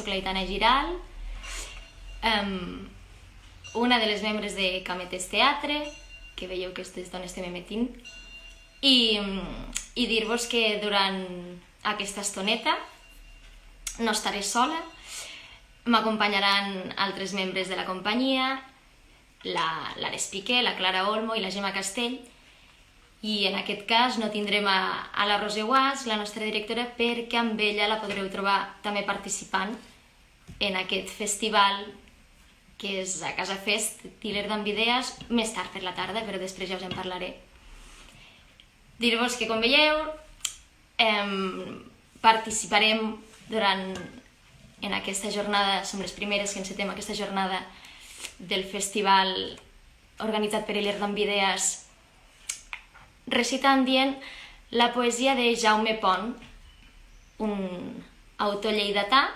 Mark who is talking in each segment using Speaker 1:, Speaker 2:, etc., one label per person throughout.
Speaker 1: soc l'Aitana Giral, una de les membres de Cametes Teatre, que veieu que aquestes dones també m'etin, i dir-vos que durant aquesta estoneta no estaré sola, m'acompanyaran altres membres de la companyia, l'Ares Piqué, la Clara Olmo i la Gemma Castell, i en aquest cas no tindrem a la Roser Guas, la nostra directora, perquè amb ella la podreu trobar també participant en aquest festival que és a Casa Fest, Tiller d'Ambidees, més tard per la tarda, però després ja us en parlaré. Dir-vos que, com veieu, participarem en aquesta jornada, som les primeres que encetem aquesta jornada del festival organitzat per Tiller d'Ambidees, recitant dient la poesia de Jaume Pont, un autor lleidatà,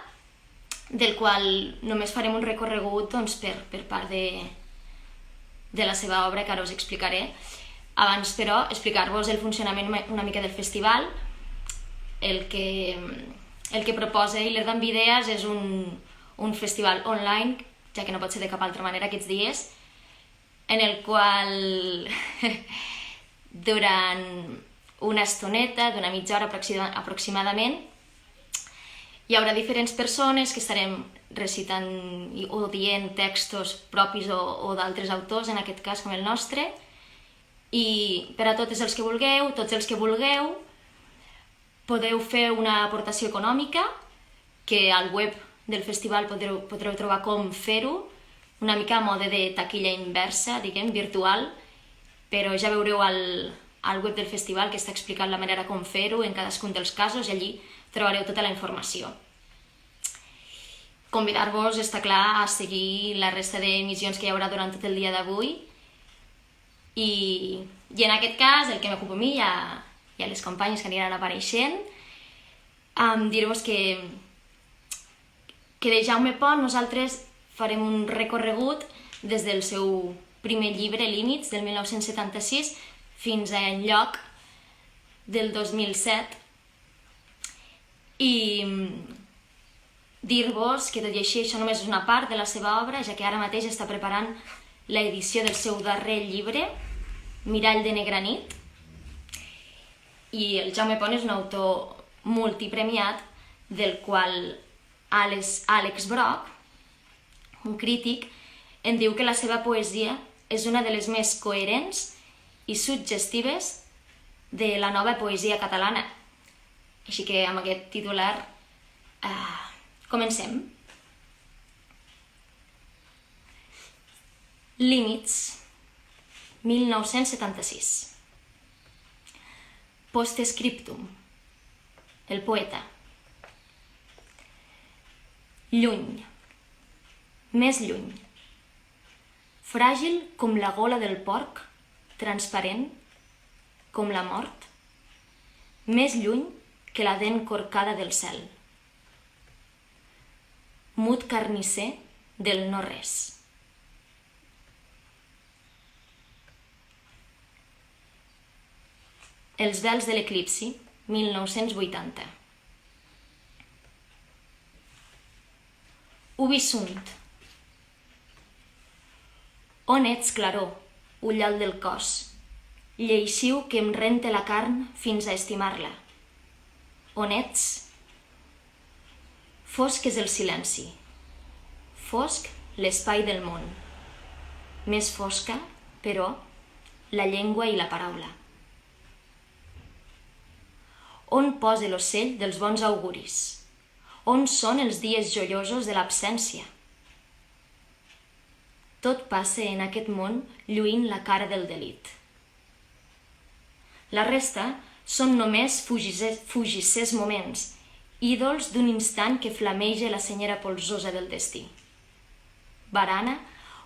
Speaker 1: del qual només farem un recorregut per part de la seva obra, que ara us explicaré. Abans, però, explicar-vos el funcionament una mica del festival. El que proposa Tiller d'Ambidees és un festival online, ja que no pot ser de cap altra manera aquests dies, en el qual durant una estoneta, d'una mitja hora aproximadament, hi haurà diferents persones que estarem recitant o dient textos propis o d'altres autors, en aquest cas com el nostre, i per a tots els que vulgueu, podeu fer una aportació econòmica, que al web del festival podreu trobar com fer-ho, una mica a mode de taquilla inversa, diguem, virtual, però ja veureu al web del festival que està explicant la manera com fer-ho en cadascun dels casos i allí trobareu tota la informació. Convidar-vos, està clar, a seguir la resta d'emissions que hi haurà durant tot el dia d'avui i en aquest cas, el que m'ocupa a mi i a les companyes que aniran apareixent, dir-vos que de Jaume Pont nosaltres farem un recorregut des del seu primer llibre, Límits, del 1976, fins a enlloc del 2007. I dir-vos que, tot i així, això només és una part de la seva obra, ja que ara mateix està preparant l'edició del seu darrer llibre, Mirall de negra nit, i el Jaume Pont és un autor multipremiat, del qual Àlex Brock, un crític, en diu que la seva poesia és una de les més coherents i suggestives de la nova poesia catalana. Així que amb aquest titular comencem. Límits, 1976. Postscriptum. El poeta. Lluny. Més lluny. Fràgil com la gola del porc, transparent com la mort, més lluny que la dent corcada del cel. Mut carnisser del no-res. Els vels de l'eclipsi, 1980. Ubi sunt. On ets, claror, ullal del cos, lleixiu que em rente la carn fins a estimar-la. On ets? Fosc és el silenci, fosc l'espai del món. Més fosca, però, la llengua i la paraula. On posa l'ocell dels bons auguris? On són els dies joiosos de l'absència? Tot passa en aquest món lluint la cara del delit. La resta són només fugissers moments, ídols d'un instant que flameja la senyera polsosa del destí. Barana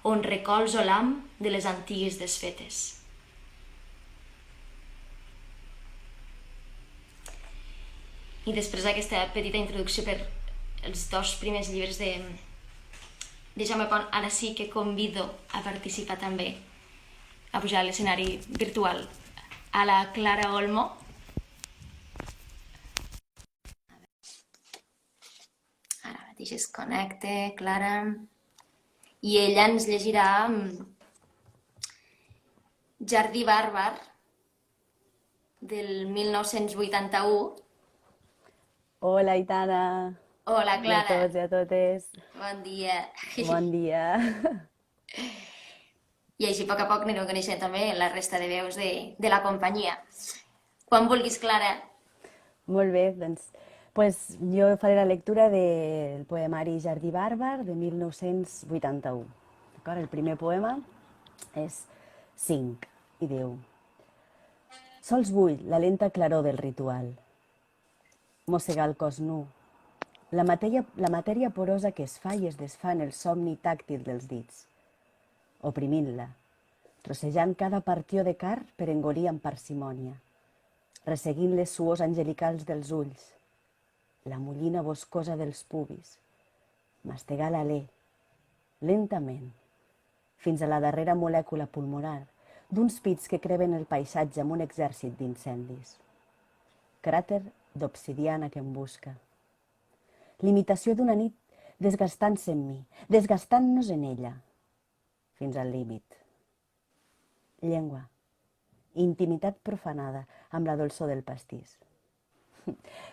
Speaker 1: on recolzo l'am de les antigues desfetes. I després d'aquesta petita introducció per els dos primers llibres de Jaume Pont, ara sí que convido a participar també, a pujar a l'escenari virtual, a la Clara Olmo. Ara mateix si es connecta, Clara. I ella ens llegirà Jardí bàrbar, del 1981.
Speaker 2: Hola, Aitana.
Speaker 1: Hola,
Speaker 2: I a
Speaker 1: Clara.
Speaker 2: tots i a totes.
Speaker 1: Bon dia.
Speaker 2: Bon dia.
Speaker 1: I així a poc anireu coneixent també la resta de veus de la companyia. Quan vulguis, Clara.
Speaker 2: Molt bé, doncs jo faré la lectura del poemari Jardí bàrbar de 1981. D'acord? El primer poema és 5 i diu: Sols vull la lenta claror del ritual, mossegar el cos nu, la matèria porosa que es fa i es desfà en el somni tàctil dels dits, oprimint-la, trossejant cada partió de car per engolir amb parsimònia, resseguint les suors angelicals dels ulls, la mullina boscosa dels pubis, mastegar l'alè, lentament, fins a la darrera molècula pulmonar d'uns pits que creven el paisatge amb un exèrcit d'incendis. Cràter d'obsidiana que em busca. L'imitació d'una nit desgastant-se en mi, desgastant-nos en ella, fins al límit. Llengua. Intimitat profanada amb la dolçor del pastís.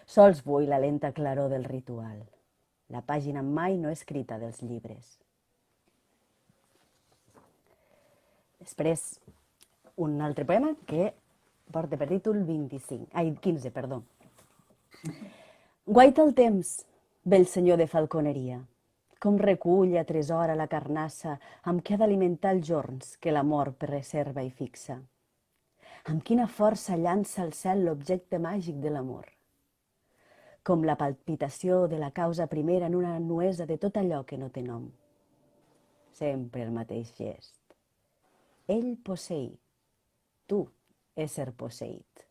Speaker 2: Sols vull la lenta claror del ritual, la pàgina mai no escrita dels llibres. Després, un altre poema que porta per títol 15, perdó. Guaita el temps, vell senyor de falconeria, com recull i atresora la carnassa amb què ha d'alimentar els jorns que l'amor preserva i fixa. Amb quina força llança al cel l'objecte màgic de l'amor. Com la palpitació de la causa primera en una nuesa de tot allò que no té nom. Sempre el mateix gest. Ell posseí, tu, ésser posseït.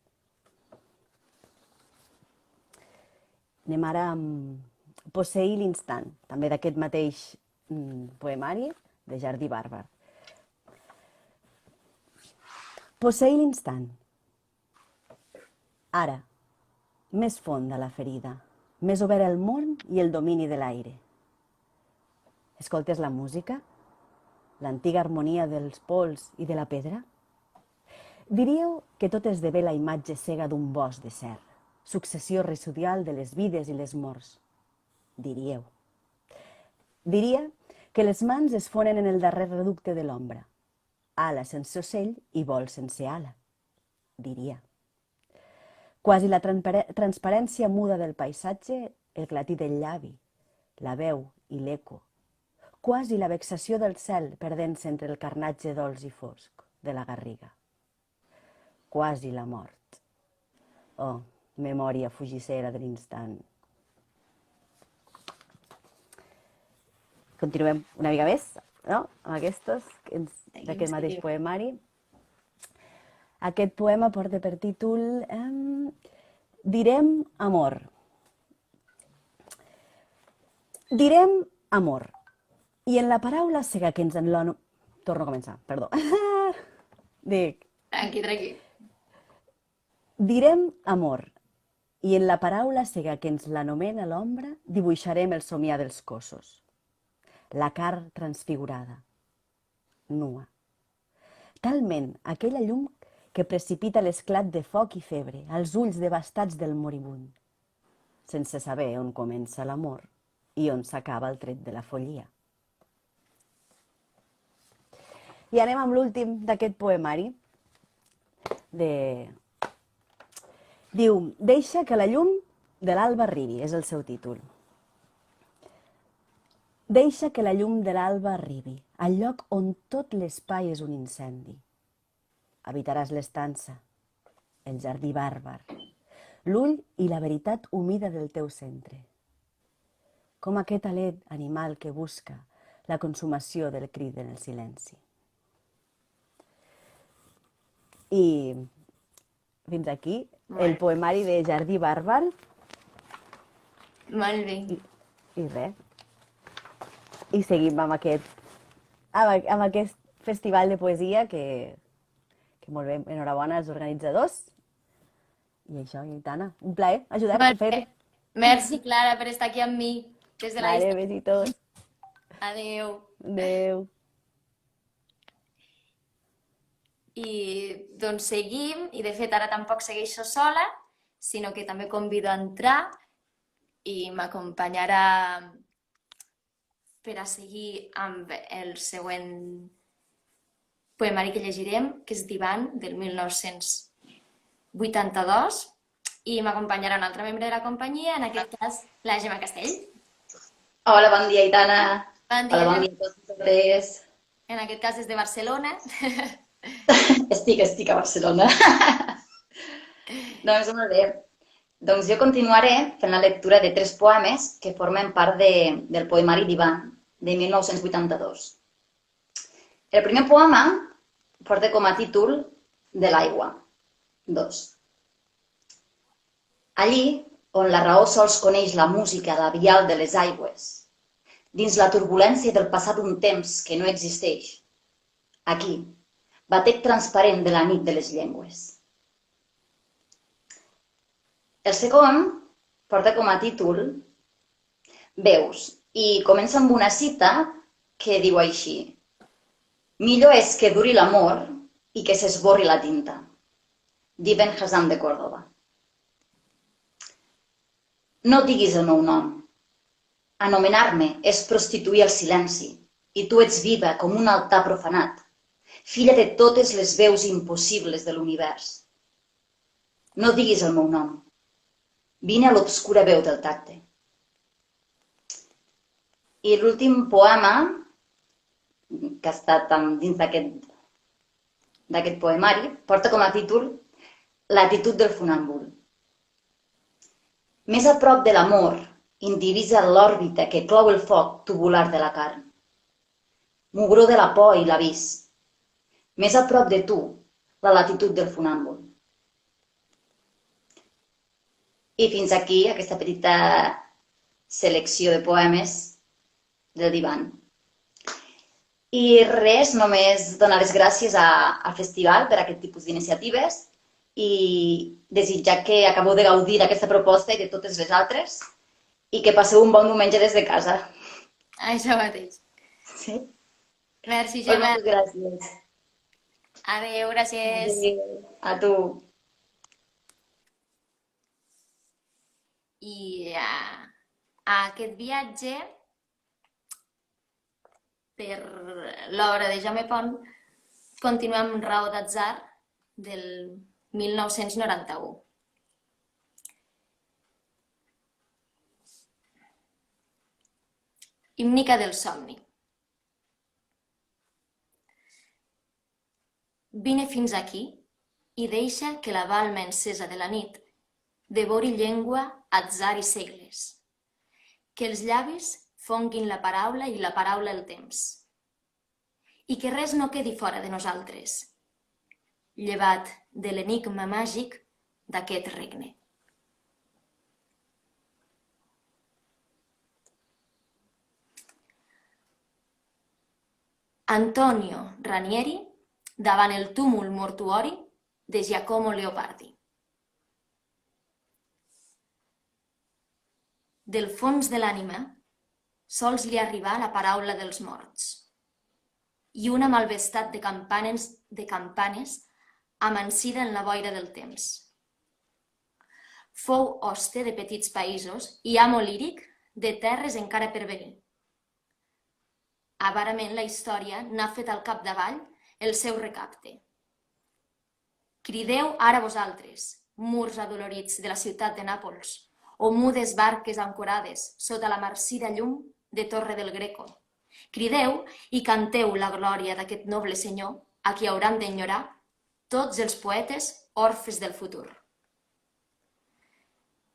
Speaker 2: Anem ara amb Posseir l'instant, també d'aquest mateix poemari de Jardí bàrbar. Posseir l'instant. Ara, més fonda la ferida, més obert el món i el domini de l'aire. Escoltes la música? L'antiga harmonia dels pols i de la pedra? Diríeu que tot esdevé la imatge cega d'un bosc de cer, successió residual de les vides i les morts. Diríeu. Diria que les mans es fonen en el darrer reducte de l'ombra. Ala sense ocell i vol sense ala. Diria. Quasi la transparència muda del paisatge, el clatí del llavi, la veu i l'eco. Quasi la vexació del cel perdent-se entre el carnatge dolç i fosc de la garriga. Quasi la mort. Oh, memòria fugissera de l'instant. Continuem una mica més, no? Amb aquests, d'aquest mateix poemari. Aquest poema porta per títol Direm amor. Direm amor. I en la paraula cega que ens enlona... Torno a començar, perdó. Dic.
Speaker 1: Tranqui.
Speaker 2: Direm amor. I en la paraula cega que ens l'anomena l'ombra dibuixarem el somiar dels cossos. La car transfigurada, nua. Talment aquella llum que precipita l'esclat de foc i febre als ulls devastats del moribund, sense saber on comença l'amor i on s'acaba el tret de la follia. I anem amb l'últim d'aquest poemari. Diu, deixa que la llum de l'alba arribi, és el seu títol. Deixa que la llum de l'alba arribi, al lloc on tot l'espai és un incendi. Habitaràs l'estança, el jardí bàrbar, l'ull i la veritat humida del teu centre. Com aquest alet animal que busca la consumació del crit en el silenci. I fins aquí el poemari de Jardí bàrbar.
Speaker 1: Molt bé.
Speaker 2: I res. I seguim amb aquest festival de poesia que molt bé, enhorabona als organitzadors. I això, Aitana, un plaer ajudar-te a fer.
Speaker 1: Merci, Clara, per estar aquí amb mi. Des de la
Speaker 2: Vale,
Speaker 1: distància.
Speaker 2: besitos.
Speaker 1: Adeu.
Speaker 2: Adeu.
Speaker 1: I doncs seguim, i de fet ara tampoc segueixo sola, sinó que també convido a entrar i m'acompanyarà per a seguir amb el següent poemari que llegirem, que és Divan, del 1982, i m'acompanyarà un altre membre de la companyia, en aquest cas la Gemma Castell.
Speaker 3: Hola, bon dia, Aitana.
Speaker 1: Bon dia,
Speaker 3: Hola, bon
Speaker 1: Gemma.
Speaker 3: dia a tots i totes.
Speaker 1: En aquest cas des de Barcelona.
Speaker 3: Estic a Barcelona. Doncs molt bé. Doncs jo continuaré fent la lectura de 3 poemes que formen part del poemari Divan, de 1982. El primer poema porta com a títol De l'aigua. 2. Allí on la raó sols coneix la música labial de les aigües, dins la turbulència del passat un temps que no existeix, aquí, batec transparent de la nit de les llengües. El segon porta com a títol Veus i comença amb una cita que diu així: millor és que duri l'amor i que s'esborri la tinta. d'Ibn Hazm de Còrdova. No diguis el meu nom. Anomenar-me és prostituir el silenci, i tu ets viva com un altar profanat, filla de totes les veus impossibles de l'univers. No diguis el meu nom. Vine a l'obscura veu del tacte. I l'últim poema, que ha estat dins d'aquest poemari, porta com a títol Latitud del funàmbul. Més a prop de l'amor, indivisa l'òrbita que clou el foc tubular de la carn. Mugró de la por i l'avís. Més a prop de tu, la latitud del funàmbul. I fins aquí aquesta petita selecció de poemes del divan. I res, només donar les gràcies al festival per aquest tipus d'iniciatives i desitjar que acabeu de gaudir d'aquesta proposta i de totes les altres i que passeu un bon diumenge des de casa.
Speaker 1: Això mateix.
Speaker 3: Sí?
Speaker 1: Merci,
Speaker 3: Pues
Speaker 1: Gemma.
Speaker 3: moltes gràcies.
Speaker 1: Adéu, gràcies.
Speaker 3: Adéu. A tu.
Speaker 1: I a aquest viatge per l'obra de Jaume Pont continuem amb Raó d'atzar del 1991. Himnica del somni. Vine fins aquí i deixa que la balma encesa de la nit devori llengua, atzar i segles. Que els llavis fonguin la paraula i la paraula el temps. I que res no quedi fora de nosaltres, llevat de l'enigma màgic d'aquest regne. Antonio Ranieri davant el túmul mortuori de Giacomo Leopardi. Del fons de l'ànima sols li arribà la paraula dels morts i una malvestat de campanes amansida en la boira del temps. Fou hoste de petits països i amo líric de terres encara per venir. Avarament la història n'ha fet al capdavall el seu recapte. Crideu ara vosaltres, murs adolorits de la ciutat de Nàpols, o mudes barques ancorades sota la marcida llum de Torre del Greco. Crideu i canteu la glòria d'aquest noble senyor a qui hauran d'enyorar tots els poetes orfes del futur.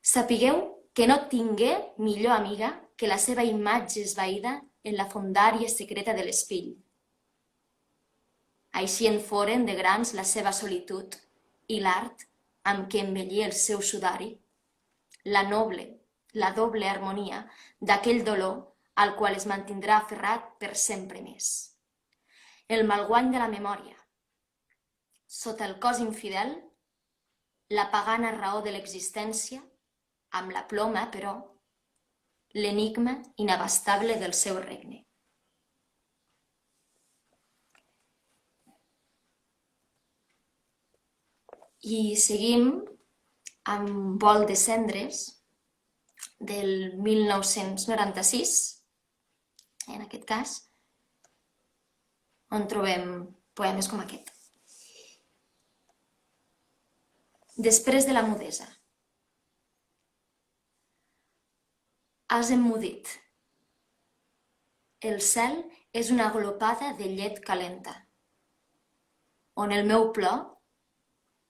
Speaker 1: Sapigueu que no tingué millor amiga que la seva imatge esvaïda en la fondària secreta de l'espill. Així en foren de grans la seva solitud i l'art amb què embellia el seu sudari, la doble harmonia d'aquell dolor al qual es mantindrà aferrat per sempre més. El malguany de la memòria. Sota el cos infidel, la pagana raó de l'existència, amb la ploma, però, l'enigma inabastable del seu regne. I seguim amb Vol de cendres, del 1996, en aquest cas, on trobem poemes com aquest. Després de la mudesa. Has emmudit. El cel és una glopada de llet calenta, on el meu plor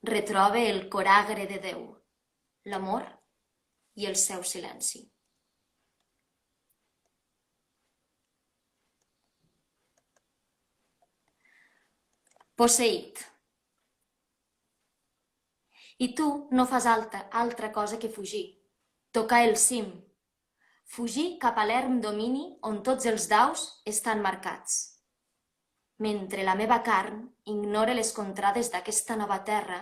Speaker 1: retroba el coragre de Déu, l'amor i el seu silenci. Posseït. I tu no fas altra cosa que fugir, tocar el cim, fugir cap a l'erm domini on tots els daus estan marcats, mentre la meva carn ignora les contrades d'aquesta nova terra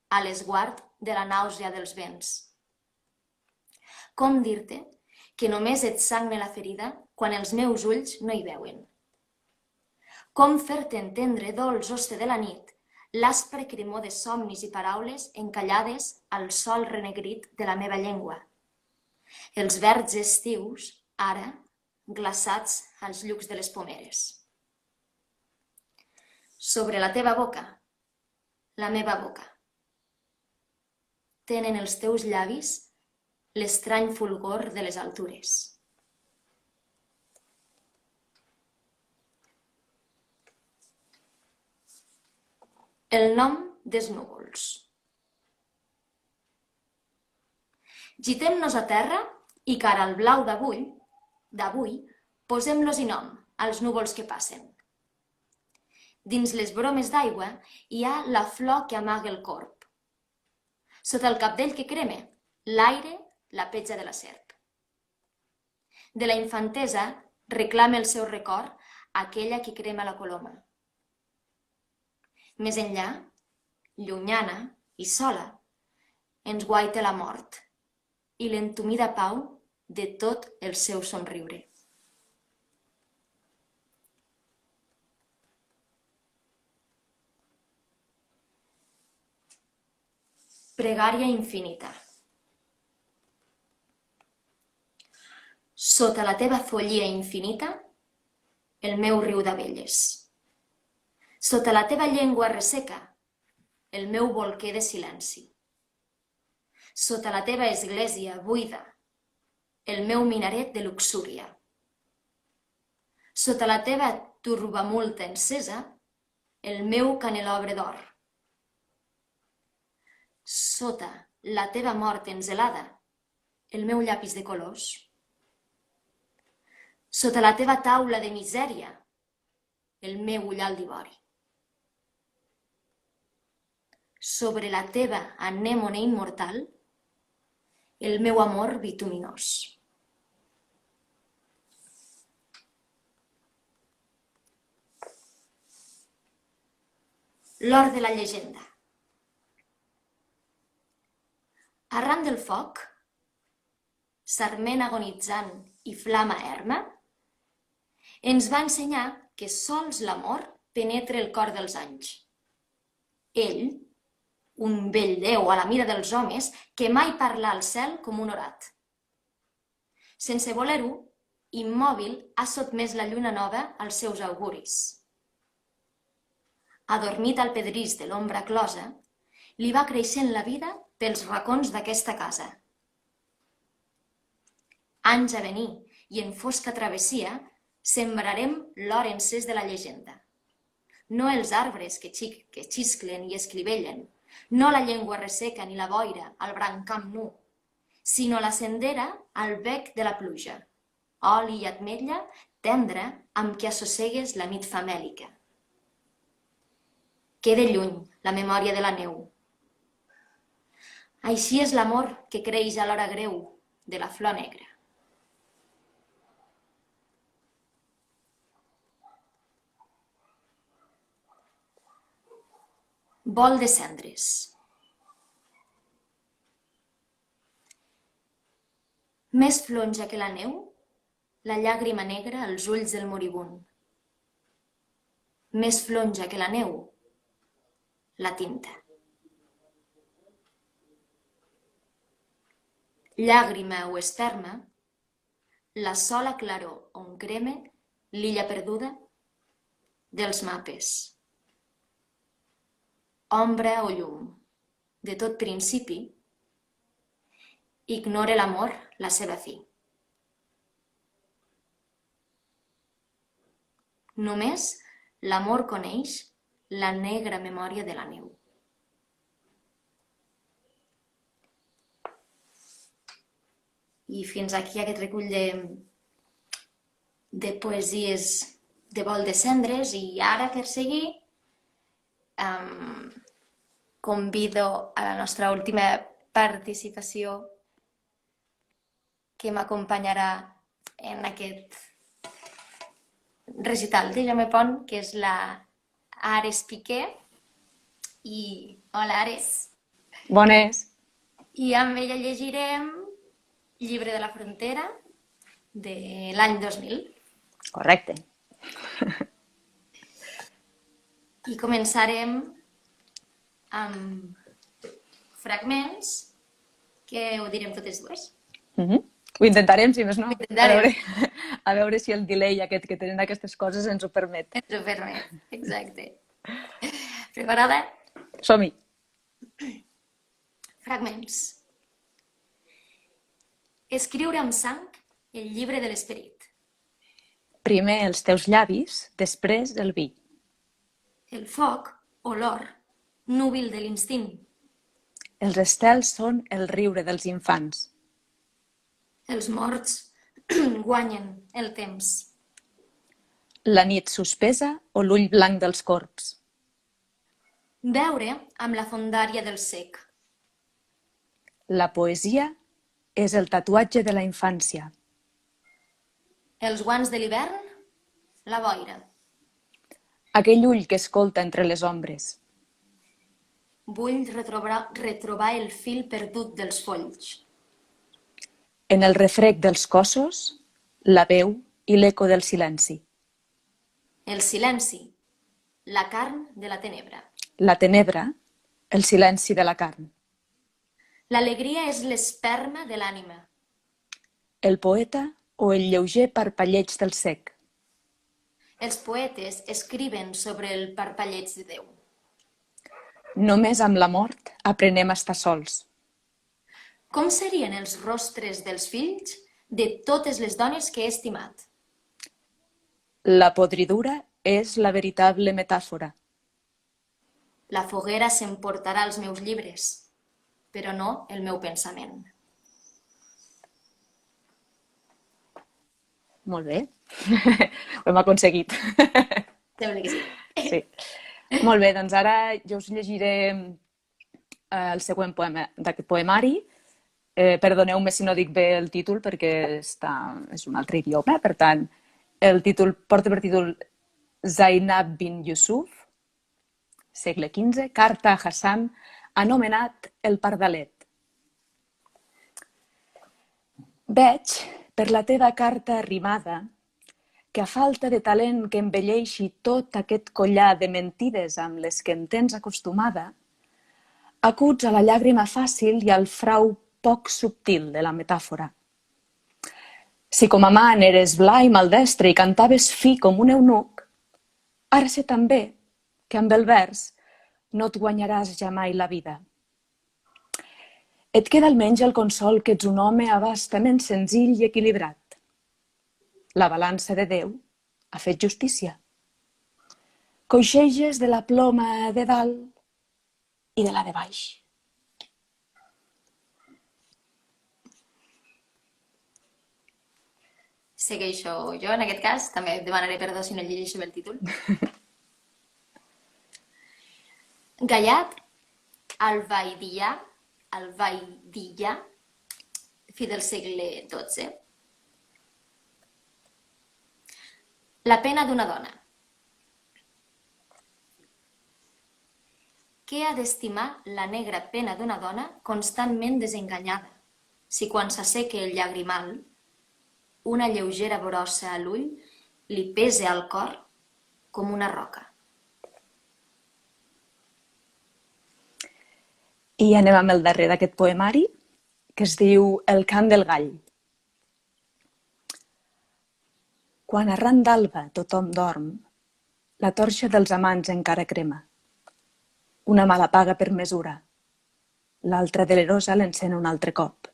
Speaker 1: a l'esguard de la nàusea dels vents. Com dir-te que només et sagne la ferida quan els meus ulls no hi veuen? Com fer-te entendre, dolç hoste de la nit, l'aspre cremor de somnis i paraules encallades al sol renegrit de la meva llengua? Els verds estius, ara, glaçats als llucs de les pomeres. Sobre la teva boca, la meva boca, tenen els teus llavis l'estrany fulgor de les altures. El nom dels núvols. Gitem-nos a terra i cara al blau d'avui posem-los-hi nom als núvols que passen. Dins les bromes d'aigua hi ha la flor que amaga el corp. Sota el cabdell que crema, l'aire, la petja de la serp. De la infantesa reclama el seu record aquella que crema la coloma. Més enllà, llunyana i sola, ens guaita la mort i l'entumida pau de tot el seu somriure. Pregària infinita. Sota la teva follia infinita, el meu riu d'abelles. Sota la teva llengua resseca, el meu bolquer de silenci. Sota la teva església buida, el meu minaret de luxúria. Sota la teva turbamulta encesa, el meu canelobre d'or. Sota la teva mort enzelada, el meu llapis de colors. Sota la teva taula de misèria, el meu ullal d'ivori. Sobre la teva anèmone immortal, el meu amor bituminós. L'or de la llegenda. Arran del foc, sarment agonitzant i flama erma, ens va ensenyar que sols l'amor penetra el cor dels anys. Ell, un vell déu a la mira dels homes que mai parla al cel com un orat. Sense voler-ho, immòbil ha sotmès la lluna nova als seus auguris. Adormit al pedrís de l'ombra closa, li va creixent la vida pels racons d'aquesta casa. Anys a venir i en fosca travessia sembrarem l'or encès de la llegenda. No els arbres que xisclen i escrivellen, no la llengua resseca ni la boira al brancam nu, sinó la sendera al bec de la pluja, oli i ametlla tendra amb què assossegues la nit famèlica. Queda lluny la memòria de la neu. Així és l'amor que creix a l'hora greu de la flor negra. Vol de cendres. Més flonja que la neu, la llàgrima negra als ulls del moribund. Més flonja que la neu, la tinta. Llàgrima o esperma, la sola claror on creme l'illa perduda dels mapes. Ombra o llum, de tot principi, ignore l'amor la seva fi. Només l'amor coneix la negra memòria de la neu. I fins aquí aquest recull de poesies de vol de cendres. I ara, per seguir, convido a la nostra última participació que m'acompanyarà en aquest recital de Jaume Pont, que és la Ares Piqué. I hola, Ares.
Speaker 4: Bones.
Speaker 1: I amb ella llegirem Llibre de la frontera, de l'any 2000.
Speaker 4: Correcte.
Speaker 1: I començarem amb fragments, que ho direm totes dues.
Speaker 4: Ho intentarem, si més no.
Speaker 1: Intentarem.
Speaker 4: A veure si el delay aquest que tenen aquestes coses ens ho permet.
Speaker 1: Ens ho permet, exacte. Preparada?
Speaker 4: Som-hi.
Speaker 1: Fragments. Escriure amb sang el llibre de l'esperit.
Speaker 4: Primer els teus llavis, després el vi.
Speaker 1: El foc o l'or, núbil de l'instint.
Speaker 4: Els estels són el riure dels infants.
Speaker 1: Els morts guanyen el temps.
Speaker 4: La nit suspesa o l'ull blanc dels corbs.
Speaker 1: Beure amb la fondària del sec.
Speaker 4: La poesia és el tatuatge de la infància.
Speaker 1: Els guants de l'hivern, la boira.
Speaker 4: Aquell ull que escolta entre les ombres.
Speaker 1: Vull retrobar el fil perdut dels folls.
Speaker 4: En el refrec dels cossos, la veu i l'eco del silenci.
Speaker 1: El silenci, la carn de la tenebra.
Speaker 4: La tenebra, el silenci de la carn.
Speaker 1: L'alegria és l'esperma de l'ànima.
Speaker 4: El poeta o el lleuger parpalleig del sec.
Speaker 1: Els poetes escriuen sobre el parpalleig de Déu.
Speaker 4: Només amb la mort aprenem a estar sols.
Speaker 1: Com serien els rostres dels fills de totes les dones que he estimat?
Speaker 4: La podridura és la veritable metàfora.
Speaker 1: La foguera s'emportarà els meus llibres, però no el meu pensament.
Speaker 4: Molt bé. Ho hem aconseguit.
Speaker 1: Sembla que sí.
Speaker 4: Sí. Molt bé, doncs ara jo us llegiré el següent poema d'aquest poemari. Perdoneu-me si no dic bé el títol perquè és un altre idioma. Per tant, el títol porta per títol Zainab bin Yusuf, segle XV, carta a Hassan, anomenat el Pardalet. Veig, per la teva carta arrimada, que a falta de talent que embelleixi tot aquest collar de mentides amb les que em tens acostumada, acuds a la llàgrima fàcil i al frau poc subtil de la metàfora. Si com a amant eres bla i maldestre i cantaves fi com un eunuc, ara sé també que amb el vers no et guanyaràs jamai la vida. Et queda almenys el consol que ets un home abastament senzill i equilibrat. La balança de Déu ha fet justícia. Coixeges de la ploma de dalt i de la de baix.
Speaker 1: Segueixo jo, en aquest cas. També demanaré perdó si no llegeixo bé el títol. Gayat al-Vaidiyya, fi del segle XII. La pena d'una dona. Què ha d'estimar la negra pena d'una dona constantment desenganyada, si quan s'asseca el llagrimal una lleugera brossa a l'ull li pese al cor com una roca.
Speaker 4: I anem amb el darrer d'aquest poemari, que es diu El cant del gall. Quan arran d'alba tothom dorm, la torxa dels amants encara crema. Una mà l'apaga per mesura, l'altra delerosa l'encén un altre cop.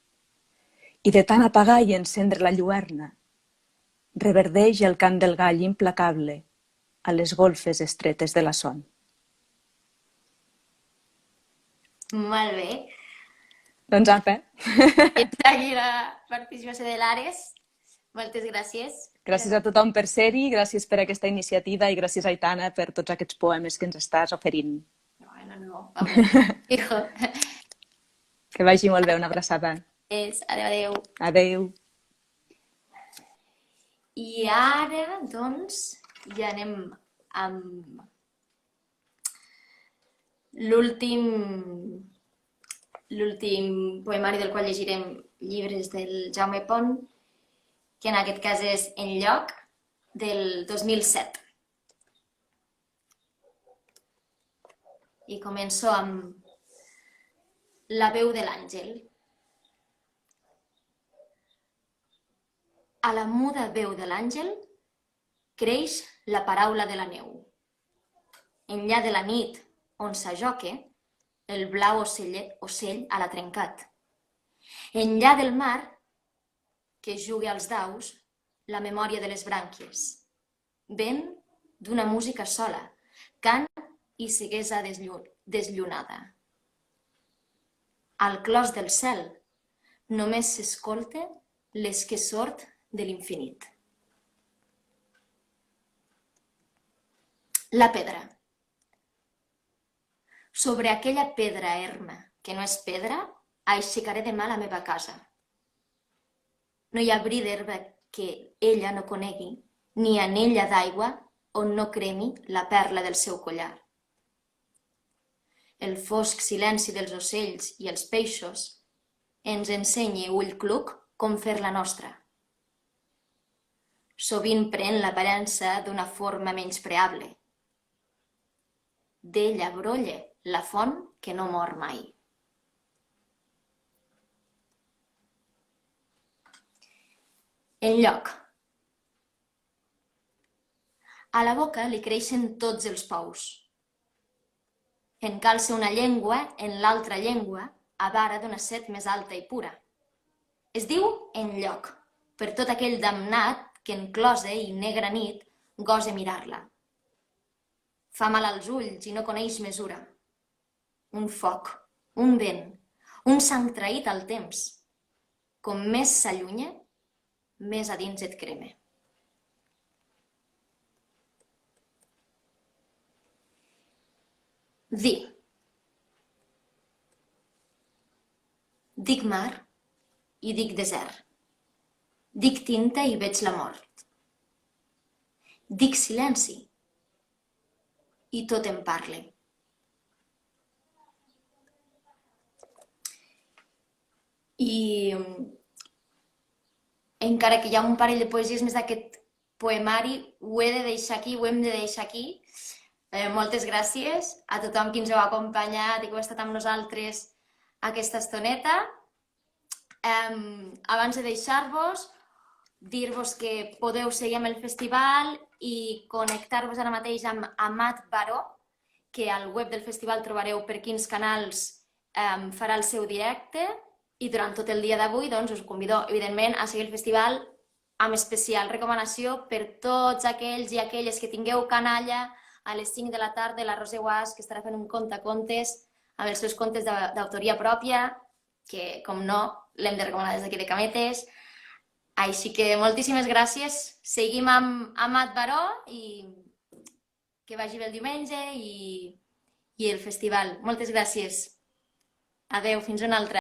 Speaker 4: I de tant apagar i encendre la lluerna, reverdeix el cant del gall implacable a les golfes estretes de la son.
Speaker 1: Molt bé.
Speaker 4: Doncs apa.
Speaker 1: Fins aquí la participació de l'Ares. Moltes gràcies.
Speaker 4: Gràcies a tothom per ser-hi, gràcies per aquesta iniciativa i gràcies, Aitana, per tots aquests poemes que ens estàs oferint.
Speaker 1: No. Hijo.
Speaker 4: Que vagi molt bé, una abraçada.
Speaker 1: Adéu.
Speaker 4: Adéu.
Speaker 1: I ara, doncs, ja anem amb l'últim poemari del qual llegirem llibres del Jaume Pont, que en aquest cas és Enlloc, del 2007. I començo amb La veu de l'àngel. A la muda veu de l'àngel creix la paraula de la neu. Enllà de la nit on s'ajoque, el blau ocell a la trencat. Enllà del mar, que jugui als daus, la memòria de les brànquies. Vent d'una música sola, cant i ceguesa desllunada. Al clos del cel només s'escolta l'esquessort de l'infinit. La pedra. Sobre aquella pedra erma, que no és pedra, aixecaré demà la meva casa. No hi ha bri d'herba que ella no conegui, ni anella d'aigua on no cremi la perla del seu collar. El fosc silenci dels ocells i els peixos ens ensenya ull cluc com fer la nostra. Sovint pren l'aparença d'una forma menyspreable. D'ella brolla la font que no mor mai. Enlloc. A la boca li creixen tots els pous. Encalça una llengua en l'altra llengua a vara d'una set més alta i pura. Es diu enlloc, per tot aquell damnat que en closa i negra nit gosa mirar-la. Fa mal als ulls i no coneix mesura. Un foc, un vent, un sang traït al temps. Com més s'allunya, més a dins et crema. Dir. Dic mar i dic desert. Dic tinta i veig la mort. Dic silenci i tot em parla. I encara que hi ha un parell de poesies més d'aquest poemari, ho he de deixar aquí, ho hem de deixar aquí. Moltes gràcies a tothom qui ens heu acompanyat i que heu estat amb nosaltres aquesta estoneta. Abans de deixar-vos, dir-vos que podeu seguir amb el festival i connectar-vos ara mateix amb Amat Baró, que al web del festival trobareu per quins canals farà el seu directe, i durant tot el dia d'avui us convido, evidentment, a seguir el festival amb especial recomanació per tots aquells i aquelles que tingueu canalla a les 5 de la tarda la Roser Guas, que estarà fent un contacontes amb els seus contes d'autoria pròpia, que, com no, l'hem de recomanar des d'aquí de Cametes. Així que moltíssimes gràcies. Seguim amb Amat Baró i que vagi bé el diumenge i el festival. Moltes gràcies. Adeu, fins una altra.